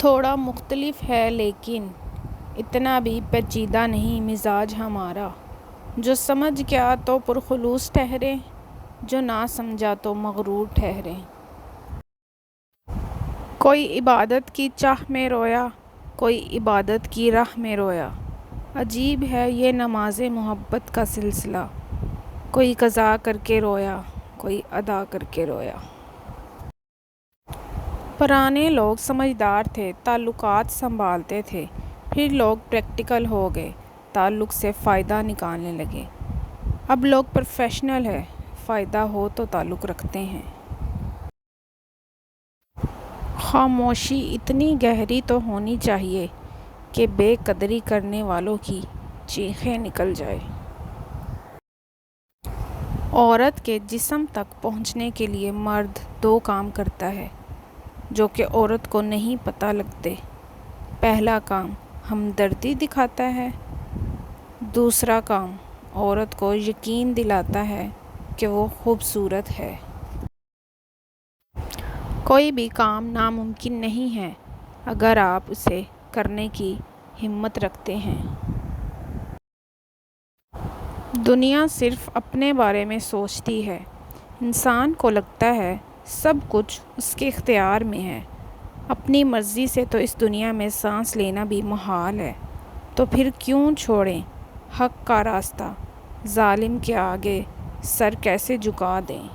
تھوڑا مختلف ہے لیکن اتنا بھی پیچیدہ نہیں مزاج ہمارا، جو سمجھ گیا تو پرخلوص ٹھہرے، جو نہ سمجھا تو مغرور ٹھہرے۔ کوئی عبادت کی چاہ میں رویا، کوئی عبادت کی راہ میں رویا، عجیب ہے یہ نماز محبت کا سلسلہ، کوئی قضا کر کے رویا، کوئی ادا کر کے رویا۔ پرانے لوگ سمجھدار تھے، تعلقات سنبھالتے تھے، پھر لوگ پریکٹیکل ہو گئے، تعلق سے فائدہ نکالنے لگے۔ اب لوگ پروفیشنل ہیں، فائدہ ہو تو تعلق رکھتے ہیں۔ خاموشی اتنی گہری تو ہونی چاہیے کہ بے قدری کرنے والوں کی چیخیں نکل جائیں۔ عورت کے جسم تک پہنچنے کے لیے مرد دو کام کرتا ہے جو کہ عورت کو نہیں پتہ لگتے۔ پہلا کام ہمدردی دکھاتا ہے، دوسرا کام عورت کو یقین دلاتا ہے کہ وہ خوبصورت ہے۔ کوئی بھی کام ناممکن نہیں ہے اگر آپ اسے کرنے کی ہمت رکھتے ہیں۔ دنیا صرف اپنے بارے میں سوچتی ہے۔ انسان کو لگتا ہے سب کچھ اس کے اختیار میں ہے۔ اپنی مرضی سے تو اس دنیا میں سانس لینا بھی محال ہے، تو پھر کیوں چھوڑیں حق کا راستہ، ظالم کے آگے سر کیسے جھکا دیں۔